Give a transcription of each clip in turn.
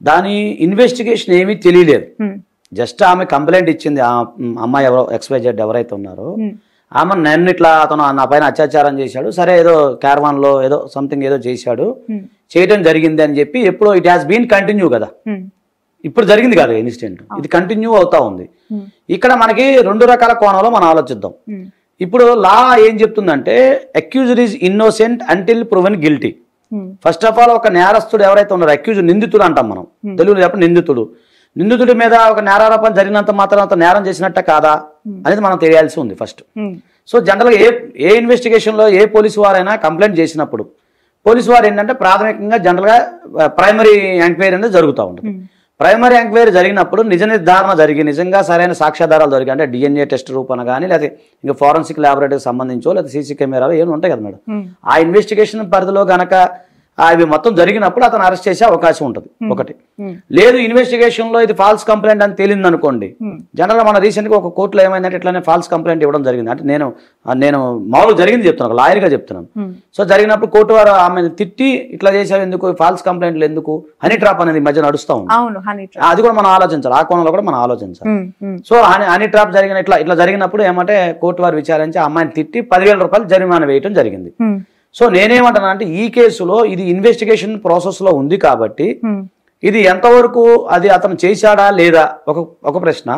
దాని ఇన్వెస్టిగేషన్ ఏమీ తెలియలేదు. జస్ట్ ఆమె కంప్లైంట్ ఇచ్చింది, ఆ అమ్మాయి ఎవరో XYZ ఎవరైతే ఉన్నారో ఆమె నన్ను ఇట్లా అతను నా పైన అత్యాచారం చేశాడు, సరే ఏదో క్యారవాన్ లో ఏదో సంథింగ్ ఏదో చేశాడు, చేయడం జరిగింది అని చెప్పి ఎప్పుడో ఇట్ హాస్ బీన్ కంటిన్యూ కదా, ఇప్పుడు జరిగింది కాదు ఇన్సిడెంట్, ఇది కంటిన్యూ అవుతా ఉంది. ఇక్కడ మనకి రెండు రకాల కోణంలో మనం ఆలోచిద్దాం. ఇప్పుడు లా ఏం చెప్తుందంటే accused is innocent until proven guilty. First of all ఒక నేరస్తుడు ఎవరైతే ఉన్నారో అక్యూజ్డ్, నిందితుడు అంటాం మనం తెలుగులో చెప్పండి, నిందితుడి మీద ఒక నేరారోపణ జరిగినంత మాత్రం అంత నేరం చేసినట్ట కాదా అనేది మనం తెలియాల్సి ఉంది ఫస్ట్. సో జనరల్గా ఏ ఇన్వెస్టిగేషన్లో ఏ పోలీసు వారైనా కంప్లైంట్ చేసినప్పుడు పోలీసు వారు ఏంటంటే ప్రాథమికంగా జనరల్గా ప్రైమరీ ఎంక్వైరీ అనేది జరుగుతూ ఉంటుంది. ప్రైమరీ ఎంక్వైరీ జరిగినప్పుడు నిజ నిర్ధారణ జరిగి నిజంగా సరైన సాక్ష్యాధారాలు దొరికి, అంటే DNA టెస్ట్ రూపన కానీ లేకపోతే ఇంకా ఫోరెన్సిక్ ల్యాబొరేటరీకి సంబంధించో లేదా CC కెమెరాలు ఏమి ఉంటాయి కదా మేడం, ఆ ఇన్వెస్టిగేషన్ పరిధిలో గనక అవి మొత్తం జరిగినప్పుడు అతను అరెస్ట్ చేసే అవకాశం ఉంటుంది ఒకటి. లేదు ఇన్వెస్టిగేషన్ లో ఇది ఫాల్స్ కంప్లైంట్ అని తేలింది అనుకోండి, జనరల్ గా మన రీసెంట్ గా ఒక కోర్టులో ఏమైందంటే ఇట్లానే ఫాల్స్ కంప్లైంట్ ఇవ్వడం జరిగింది. అంటే నేను మామూలుగా జరిగింది చెప్తున్నాను, ఒక లాయర్ గా చెప్తున్నాను. సో జరిగినప్పుడు కోర్టు వారు ఆమె తిట్టి ఇట్లా చేసావు ఎందుకు, ఫాల్స్ కంప్లైంట్లు ఎందుకు, హనీ ట్రాప్ అనేది మధ్య నడుస్తూ ఉంది, అది కూడా మనం ఆలోచించాలి, ఆ కోణంలో కూడా మనం ఆలోచించాలి. సో హనీ ట్రాప్ జరిగిన ఇట్లా జరిగినప్పుడు ఏమంటే కోర్టు వారు విచారించి ఆ అమ్మాయిని తిట్టి 10,000 రూపాయలు జరిమానా వేయడం జరిగింది. సో నేనేమంటున్నా అంటే ఈ కేసులో ఇది ఇన్వెస్టిగేషన్ ప్రాసెస్ లో ఉంది కాబట్టి ఇది ఎంతవరకు అది అతను చేశాడా లేదా ఒక ప్రశ్న.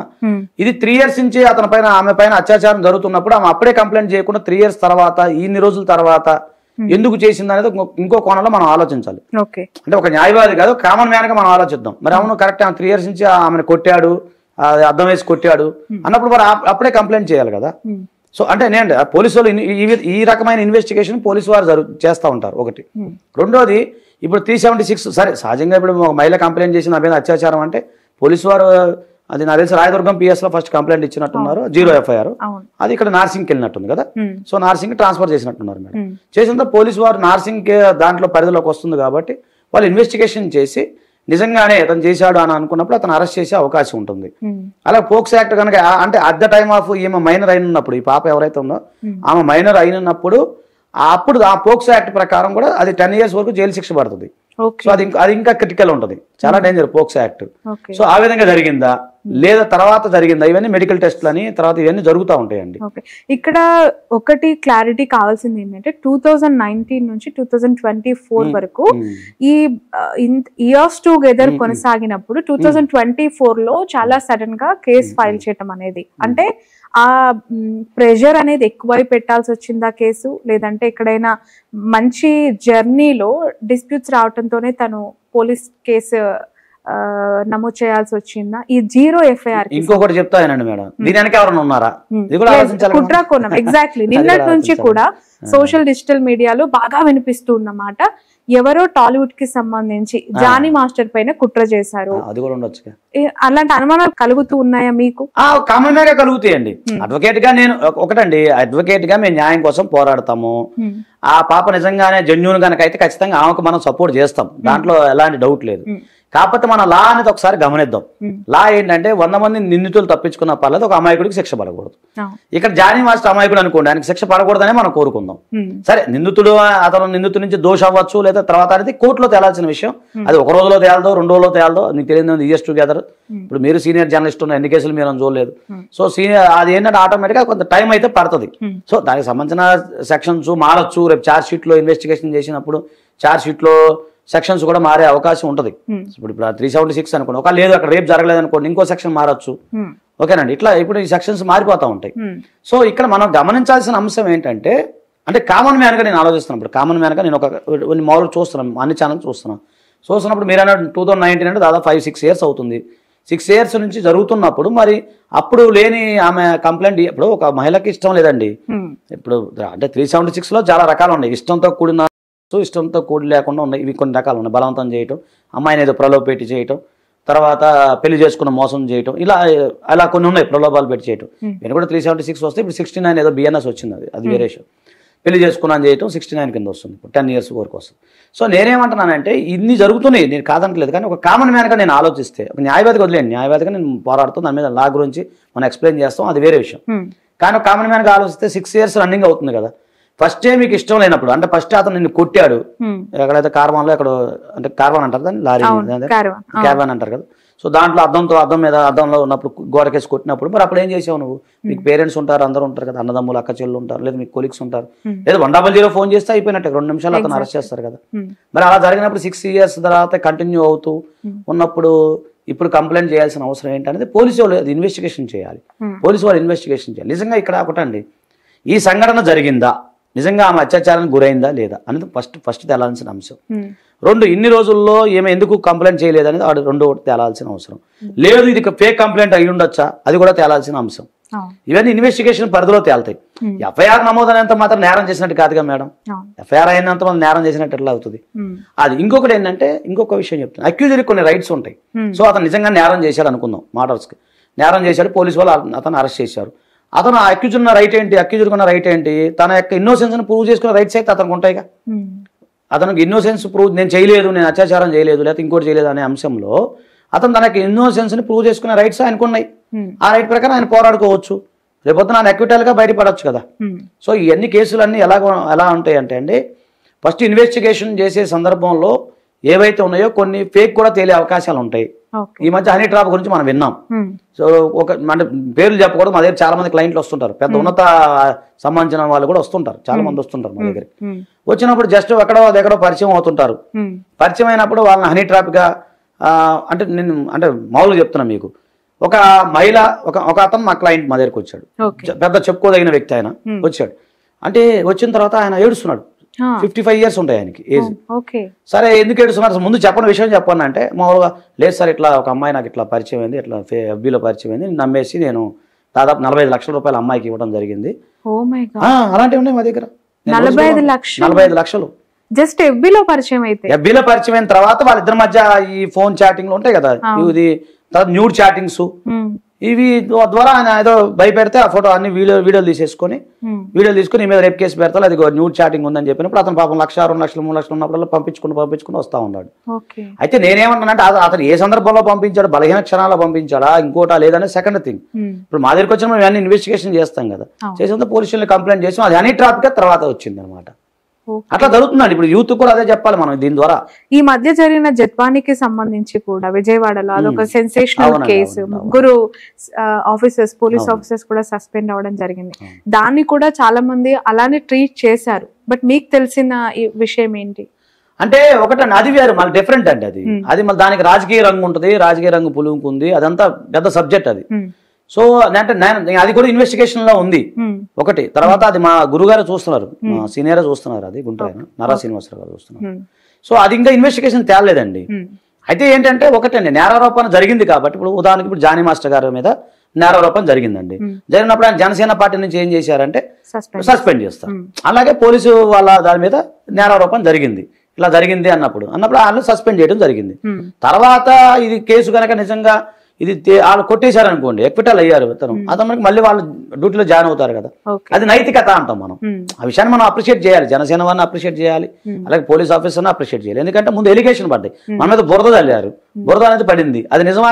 ఇది 3 years నుంచి అతని పైన ఆమె పైన అత్యాచారం జరుగుతున్నప్పుడు ఆమె అప్పుడే కంప్లైంట్ చేయకుండా 3 years తర్వాత ఇన్ని రోజుల తర్వాత ఎందుకు చేసింది అనేది ఇంకో కోణంలో మనం ఆలోచించాలి. అంటే ఒక న్యాయవాది కాదు, కామన్ మ్యాన్ గా మనం ఆలోచిద్దాం. మరి అవును కరెక్ట్, 3 years నుంచి ఆమెను కొట్టాడు, అర్థం వేసి కొట్టాడు అన్నప్పుడు మరి అప్పుడే కంప్లైంట్ చేయాలి కదా. సో అంటే నేను పోలీసు వాళ్ళు ఈ రకమైన ఇన్వెస్టిగేషన్ పోలీసు వారు చేస్తూ ఉంటారు ఒకటి. రెండోది ఇప్పుడు 376 సరే సహజంగా ఇప్పుడు ఒక మహిళ కంప్లైంట్ చేసిన నా మీద అత్యాచారం అంటే పోలీసు వారు అది నాకు తెలిసి రాయదుర్గం PS లో ఫస్ట్ కంప్లైంట్ ఇచ్చినట్టున్నారు, 0 FIR, అది ఇక్కడ నార్సింగ్కి వెళ్ళినట్టుంది కదా. సో నార్సింగ్ ట్రాన్స్ఫర్ చేసినట్టున్నారు మేడం. చేసిన పోలీసు వారు నార్సింగ్ దాంట్లో పరిధిలోకి వస్తుంది కాబట్టి వాళ్ళు ఇన్వెస్టిగేషన్ చేసి నిజంగానే అతను చేశాడు అని అనుకున్నప్పుడు అతను అరెస్ట్ చేసే అవకాశం ఉంటుంది. అలా పోక్సో యాక్ట్ కనుక అంటే అట్ ద టైమ్ ఆఫ్ ఈమె మైనర్ అయినప్పుడు, ఈ పాప ఎవరైతే ఉందో ఆమె మైనర్ అయినప్పుడు అప్పుడు ఆ పోక్సో యాక్ట్ ప్రకారం కూడా అది 10 years వరకు జైలు శిక్ష పడుతుంది. సో అది ఇంకా క్రిటికల్ ఉంటుంది, చాలా డేంజర్ పోక్సో యాక్ట్. సో ఆ విధంగా జరిగిందా లేదా తర్వాత జరిగిందా, ఇవన్నీ మెడికల్ టెస్ట్లు అని తర్వాత ఇవన్నీ జరుగుతూ ఉంటాయండి. ఇక్కడ ఒకటి క్లారిటీ కావాల్సింది ఏంటంటే 2019 నుంచి 2024 వరకు ఈ ఇయర్స్ టుగెదర్ కొనసాగినప్పుడు 2024 లో చాలా సడన్ గా కేసు ఫైల్ చేయటం అనేది, అంటే ఆ ప్రెషర్ అనేది ఎక్కువై పెట్టాల్సి వచ్చిందా కేసు, లేదంటే ఎక్కడైనా మంచి జర్నీలో డిస్ప్యూట్స్ రావడంతోనే తను పోలీస్ కేసు నమోదు చేయాల్సి వచ్చిందా? ఈ 0 FIR ఇంకొకటి చెప్తానండి మేడం, దీని వెనక ఎవరైనా ఉన్నారా, కుట్ర కోణం ఎగ్జాక్ట్లీ నిన్నటి నుంచి కూడా సోషల్ డిజిటల్ మీడియాలో బాగా వినిపిస్తూ ఉన్నమాట. ఎవరో టాలీవుడ్ కి సంబంధించి జానీ మాస్టర్ పైన కుట్ర చేశారు, అది కూడా ఉండొచ్చు. అలాంటి అనుమానాలు కలుగుతూ ఉన్నాయా మీకు? కామన్ గా కలుగుతాయండి. అడ్వకేట్ గా నేను ఒకటండి, అడ్వకేట్ గా మేము న్యాయం కోసం పోరాడతాము. ఆ పాప నిజంగానే జెన్యూన్ గనక అయితే ఖచ్చితంగా ఆమెకు మనం సపోర్ట్ చేస్తాం, దాంట్లో ఎలాంటి డౌట్ లేదు. కాకపోతే మన లా అనేది ఒకసారి గమనిద్దాం. లా ఏంటంటే 100 మంది నిందితులు తప్పించుకున్న పర్లేదు, ఒక అమాయకుడికి శిక్ష పడకూడదు. ఇక్కడ జానీ మాస్టర్ అమాయకుడు అనుకోండి, ఆయనకి శిక్ష పడకూడదనే మనం కోరుకుందాం. సరే అతను నిందితుడి నుంచి దోష అవ్వచ్చు లేదా తర్వాత అనేది కోర్టులో తేలాల్సిన విషయం. అది 1 రోజులో తేలదో 2 రోజుల్లో తేలదో నీకు తెలియదు. ఇయర్స్ టుగెదర్ ఇప్పుడు మీరు సీనియర్ జర్నలిస్ట్ ఉన్న ఎన్ని కేసులు మీరు చూడలేదు. సో అది ఏంటంటే ఆటోమేటిక్ గా కొంత టైం అయితే పడుతుంది. సో దానికి సంబంధించిన సెక్షన్స్ మారచ్చు. రేపు ఛార్జ్ షీట్ లో ఇన్వెస్టిగేషన్ చేసినప్పుడు ఛార్జ్ షీట్ లో సెక్షన్స్ కూడా మారే అవకాశం ఉంటుంది. ఇప్పుడు 376 అనుకోండి, ఒక లేదు అక్కడ రేపు జరగలేదు అనుకోండి, ఇంకో సెక్షన్ మారచ్చు. ఓకేనండి, ఇట్లా ఇప్పుడు ఈ సెక్షన్స్ మారిపోతూ ఉంటాయి. సో ఇక్కడ మనం గమనించాల్సిన అంశం ఏంటంటే, అంటే కామన్ మ్యాన్ గా నేను ఆలోచిస్తున్నప్పుడు, కామన్ మ్యాన్ గా నేను కొన్ని మామూలు చూస్తున్నాను, అన్ని ఛానల్స్ చూస్తున్నప్పుడు మీరు అన్న 2019 అంటే దాదాపు 5-6 years అవుతుంది. 6 years నుంచి జరుగుతున్నప్పుడు మరి అప్పుడు లేని ఆమె కంప్లైంట్, ఇప్పుడు ఒక మహిళకి ఇష్టం లేదండి. ఇప్పుడు అంటే 376 లో చాలా రకాలు ఉన్నాయి, ఇష్టంతో కూడిన ఇష్టంతో కూడి లేకుండా ఉన్నాయి. ఇవి కొన్ని రకాలు ఉన్నాయి. బలవంతం చేయటం, అమ్మాయిని ఏదో ప్రలోభ పెట్టి చేయటం, తర్వాత పెళ్లి చేసుకున్న మోసం చేయటం, ఇలా కొన్ని ఉన్నాయి, ప్రలోభాలు పెట్టి చేయటం. నేను కూడా 376 వస్తే ఇప్పుడు 69 ఏదో BNS వచ్చింది, అది వేరే విషయం. పెళ్లి చేసుకున్నాను చేయటం 69 కింద వస్తుంది, 10 years వరకు వస్తుంది. సో నేనేమంటున్నానంటే ఇన్ని జరుగుతున్నాయి, నేను కాదనట్లేదు. కానీ ఒక కామన్ మ్యాన్గా నేను ఆలోచిస్తే, ఒక న్యాయవాదిగా వదిలేండి, న్యాయవాదిగా నేను పోరాడుతాను, దాని మీద లా గురించి మనం ఎక్స్ప్లెయిన్ చేస్తాం, అది వేరే విషయం. కానీ ఒక కామన్ మ్యాన్గా ఆలోచిస్తే 6 years రన్నింగ్ అవుతుంది కదా. ఫస్ట్ మీకు ఇష్టం లేనప్పుడు అంటే ఫస్ట్ అతను నిన్ను కొట్టాడు ఎక్కడైతే కార్వాన్లో ఎక్కడ అంటే కార్వాన్ అంటారు దాన్ని లారీ క్యారవాన్ అంటారు కదా సో దాంట్లో అద్దంలో ఉన్నప్పుడు గోడకేసి కొట్టినప్పుడు మరి అప్పుడు ఏం చేసావు నువ్వు మీకు పేరెంట్స్ ఉంటారు అందరూ ఉంటారు కదా అన్నదమ్ములు అక్క చెల్లు ఉంటారు లేదా మీకు కొలీగ్స్ ఉంటారు లేదా 100 ఫోన్ చేస్తే అయిపోయినట్టే 2 నిమిషాలు అతను అరెస్ట్ చేస్తారు కదా మరి అలా జరిగినప్పుడు 6 years తర్వాత కంటిన్యూ అవుతూ ఉన్నప్పుడు ఇప్పుడు కంప్లైంట్ చేయాల్సిన అవసరం ఏంటనేది పోలీసు వాళ్ళు అది ఇన్వెస్టిగేషన్ చేయాలి పోలీసు వాళ్ళు ఇన్వెస్టిగేషన్ చేయాలి నిజంగా ఇక్కడ ఒకటండి ఈ సంఘటన జరిగిందా నిజంగా ఆమె అత్యాచారానికి గురైందా లేదా అనేది ఫస్ట్ తేలాల్సిన అంశం 2 ఇన్ని రోజుల్లో ఏమో ఎందుకు కంప్లైంట్ చేయలేదు అనేది వాడు 2 తేలాల్సిన అవసరం లేదు ఇది ఫేక్ కంప్లైంట్ అయ్యి ఉండొచ్చా అది కూడా తేలాల్సిన అంశం ఇవన్నీ ఇన్వెస్టిగేషన్ పరిధిలో తేలుతాయి ఎఫ్ఐఆర్ నమోదైనంత మాత్రం నేరం చేసినట్టు కాదుగా మేడం ఎఫ్ఐఆర్ అయినంత మంది నేరం చేసినట్టు ఎట్లా అవుతుంది అది ఇంకొకటి ఏంటంటే ఇంకొక విషయం చెప్తాను అక్యూజర్కి కొన్ని రైట్స్ ఉంటాయి సో అతను నిజంగా నేరం చేశాడు అనుకుందాం మర్డర్స్కి నేరం చేశాడు పోలీసు వాళ్ళు అతను అరెస్ట్ చేశారు అతను అక్యూజర్ ఉన్న రైట్ ఏంటి అక్యూజర్కి ఉన్న రైట్ ఏంటి తన యొక్క ఇన్నోసెన్స్ ని ప్రూవ్ చేసుకున్న రైట్స్ అయితే అతనికి ఉంటాయిగా అతనికి ఇన్నోసెన్స్ ప్రూవ్ నేను చేయలేదు నేను అత్యాచారం చేయలేదు లేకపోతే ఇంకోటి చేయలేదు అనే అంశంలో అతను తనకి ఇన్నోసెన్స్ ని ప్రూవ్ చేసుకునే రైట్స్ ఆయనకు ఉన్నాయి ఆ రైట్ ప్రకారం ఆయన పోరాడుకోవచ్చు రేపొద్దున ఆయన అక్విటల్ గా బయటపడవచ్చు కదా సో ఇవన్నీ కేసులన్నీ ఎలా ఉంటాయి అంటే అండి ఫస్ట్ ఇన్వెస్టిగేషన్ చేసే సందర్భంలో ఏవైతే ఉన్నాయో కొన్ని ఫేక్ కూడా తేలే అవకాశాలు ఉంటాయి ఈ మధ్య హనీ ట్రాప్ గురించి మనం విన్నాం సో అంటే పేర్లు చెప్పకూడదు మా దగ్గర చాలా మంది క్లయింట్లు వస్తుంటారు పెద్ద ఉన్నత సంబంధించిన వాళ్ళు కూడా వస్తుంటారు చాలా మంది వస్తుంటారు మా దగ్గర వచ్చినప్పుడు జస్ట్ ఎక్కడో పరిచయం అవుతుంటారు పరిచయం అయినప్పుడు వాళ్ళని హనీ ట్రాప్ గా అంటే నేను అంటే మామూలుగా చెప్తున్నా మీకు ఒక మహిళ ఒక అతను మా క్లయింట్ మా దగ్గరికి వచ్చాడు పెద్ద చెప్పుకోదగిన వ్యక్తి ఆయన వచ్చాడు అంటే వచ్చిన తర్వాత ఆయన ఏడుస్తున్నాడు 55 years ఉంటాయి ఆయనకి ఏజ్ సరే ఎందుకు ఏడుస్తున్నారు ముందు చెప్పని విషయం చెప్పను అంటే మామూలుగా లేదు సార్ ఇట్లా ఒక అమ్మాయి నాకు ఇట్లా పరిచయం అయింది ఇట్లా FB లో పరిచయం అయింది నమ్మేసి నేను దాదాపు 45 లక్షల రూపాయలు అమ్మాయికి ఇవ్వడం జరిగింది అలాంటివి ఉన్నాయి మా దగ్గర 45 లక్షలు జస్ట్ FB లో పరిచయం అయితే FB లో పరిచయం అయిన తర్వాత వాళ్ళిద్దరి మధ్య ఈ ఫోన్ చాటింగ్లు ఉంటాయి కదా ఇది న్యూడ్ చాటింగ్స్ ఇవి ద్వారా ఆయన ఏదో భయపెడితే ఆ ఫోటో అన్ని వీడియోలు తీసుకొని మీద రేప్ కేసు పెడతారు అది న్యూడ్ చాటింగ్ ఉందని చెప్పినప్పుడు అతను పాపం 1 లక్ష 2 లక్షలు 3 లక్షలు ఉన్నప్పుడు పంపించుకుని వస్తా ఉన్నాడు అయితే నేనేమంటానంటే అతను ఏ సందర్భంలో పంపించాడు బలహీన క్షణాల్లో పంపించాడా ఇంకోటా లేదనే సెకండ్ థింగ్ ఇప్పుడు మా దగ్గరికి వచ్చిన మేము అన్ని ఇన్వెస్టిగేషన్ చేస్తాం కదా చేసిన పోలీసులు కంప్లైంట్ చేసాం అది హనీ ట్రాప్ గా తర్వాత వచ్చింది అనమాట అట్లా జరుగుతుందండి ఇప్పుడు యూత్ కూడా అదే చెప్పాలి మనం దీని ద్వారా ఈ మధ్య జరిగిన జత్వానికి సంబంధించి కూడా విజయవాడలో అదొక సెన్సేషనల్ కేసు ముగ్గురు ఆఫీసర్స్ పోలీస్ ఆఫీసర్స్ కూడా సస్పెండ్ అవ్వడం జరిగింది దాన్ని కూడా చాలా మంది అలానే ట్రీట్ చేశారు బట్ మీకు తెలిసిన ఈ విషయం ఏంటి అంటే ఒకటండి అది వేరు మళ్ళీ డిఫరెంట్ అండి అది మళ్ళీ దానికి రాజకీయ రంగు ఉంటుంది రాజకీయ రంగు పులుముకుంది అదంతా పెద్ద సబ్జెక్ట్ అది సో అంటే అది కూడా ఇన్వెస్టిగేషన్ లో ఉంది ఒకటి తర్వాత అది మా గురుగారు చూస్తున్నారు మా సీనియర్ చూస్తున్నారు అది గుంటూరు నారా శ్రీనివాసరావు గారు చూస్తున్నారు సో అది ఇంకా ఇన్వెస్టిగేషన్ తేలేదండి అయితే ఏంటంటే ఒకటండి నేరారోపణ జరిగింది కాబట్టి ఇప్పుడు ఉదాహరణకి ఇప్పుడు జానీ మాస్టర్ గారి మీద నేరారోపణ జరిగిందండి జరిగినప్పుడు ఆయన జనసేన పార్టీ నుంచి ఏం చేశారంటే సస్పెండ్ చేస్తారు అలాగే పోలీసు వాళ్ళ దాని మీద నేరారోపణ జరిగింది ఇలా జరిగింది అన్నప్పుడు వాళ్ళు సస్పెండ్ చేయడం జరిగింది తర్వాత ఇది కేసు కనుక నిజంగా ఇది వాళ్ళు కొట్టేశారు అనుకోండి ఎక్విటల్ అయ్యారు అతనికి మళ్ళీ వాళ్ళు డ్యూటీలో జాయిన్ అవుతారు కదా అది నైతికత అంటాం మనం ఆ విషయాన్ని మనం అప్రిషియేట్ చేయాలి జనసేన వారిని అప్రిషియేట్ చేయాలి అలాగే పోలీస్ ఆఫీసర్ని అప్రిషియేట్ చేయాలి ఎందుకంటే ముందు ఎలిగేషన్ పడ్డాయి మన మీద బురద చల్లారు బురద అనేది పడింది అది నిజమా